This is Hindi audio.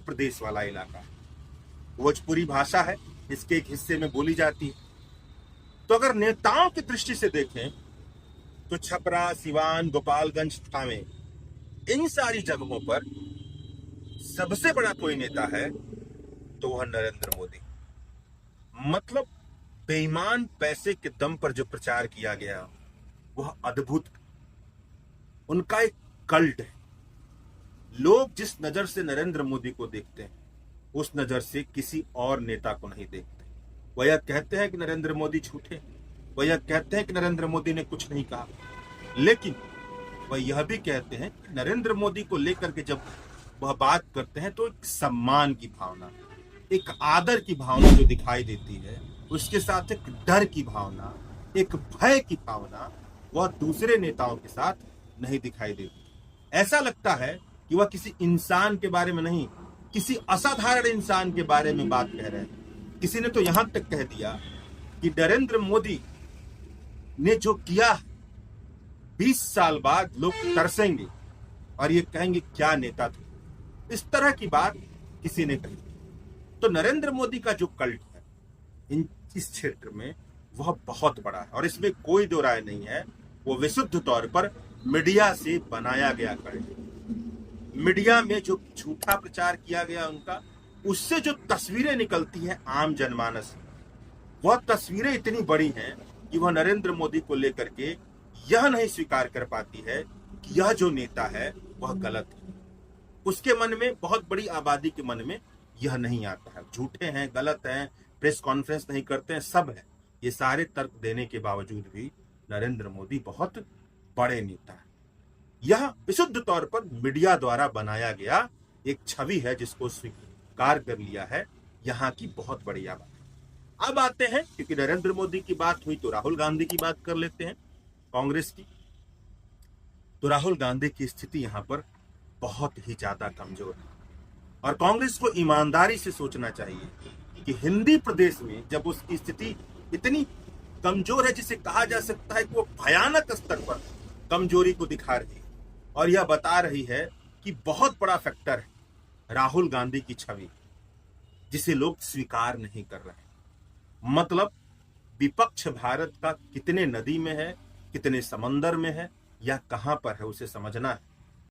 प्रदेश वाला इलाका। भोजपुरी भाषा है, इसके एक हिस्से में बोली जाती है। तो अगर नेताओं की दृष्टि से देखें तो छपरा, सिवान, गोपालगंज, थावे, इन सारी जगहों पर सबसे बड़ा कोई नेता है तो वह नरेंद्र मोदी। मतलब बेईमान पैसे के दम पर जो प्रचार किया गया वह अद्भुत। उनका एक कल्ट है। लोग जिस नजर से नरेंद्र मोदी को देखते हैं उस नजर से किसी और नेता को नहीं देखते। वह यह कहते हैं कि नरेंद्र मोदी झूठे, वह यह कहते हैं कि नरेंद्र मोदी ने कुछ नहीं कहा, लेकिन वह यह भी कहते हैं कि नरेंद्र मोदी को लेकर के जब वह बात करते हैं तो एक सम्मान की भावना, एक आदर की भावना जो दिखाई देती है, उसके साथ एक डर की भावना, एक भय की भावना वह दूसरे नेताओं के साथ नहीं दिखाई देती। ऐसा लगता है कि वह किसी इंसान के बारे में नहीं, किसी असाधारण इंसान के बारे में बात कह रहे हैं। किसी ने तो यहां तक कह दिया कि नरेंद्र मोदी ने जो किया 20 साल बाद लोग तरसेंगे और ये कहेंगे क्या नेता थे। इस तरह की बात किसी ने कही। तो नरेंद्र मोदी का जो कल्ट है इस क्षेत्र में वह बहुत बड़ा है और इसमें कोई दो राय नहीं है। वो विशुद्ध तौर पर मीडिया से बनाया गया कल्ट। मीडिया में जो झूठा प्रचार किया गया उनका, उससे जो तस्वीरें निकलती हैं आम जनमानस, वह तस्वीरें इतनी बड़ी हैं कि वह नरेंद्र मोदी को लेकर के यह नहीं स्वीकार कर पाती है कि यह जो नेता है वह गलत है। उसके मन में, बहुत बड़ी आबादी के मन में यह नहीं आता है। झूठे हैं, गलत हैं, प्रेस कॉन्फ्रेंस नहीं करते हैं, सब है। ये सारे तर्क देने के बावजूद भी नरेंद्र मोदी बहुत बड़े नेता है। यह विशुद्ध तौर पर मीडिया द्वारा बनाया गया एक छवि है जिसको स्वीकार कर लिया है यहाँ की बहुत बड़ी आबादी। अब आते हैं, क्योंकि नरेंद्र मोदी की बात हुई तो राहुल गांधी की बात कर लेते हैं, कांग्रेस की। तो राहुल गांधी की स्थिति यहाँ पर बहुत ही ज्यादा कमजोर है और कांग्रेस को ईमानदारी से सोचना चाहिए कि हिंदी प्रदेश में जब उसकी स्थिति इतनी कमजोर है, जिसे कहा जा सकता है कि वो भयानक स्तर पर कमजोरी को दिखा रही है और यह बता रही है कि बहुत बड़ा फैक्टर है राहुल गांधी की छवि, जिसे लोग स्वीकार नहीं कर रहे। मतलब विपक्ष भारत का कितने नदी में है, कितने समंदर में है या कहां पर है, उसे समझना है।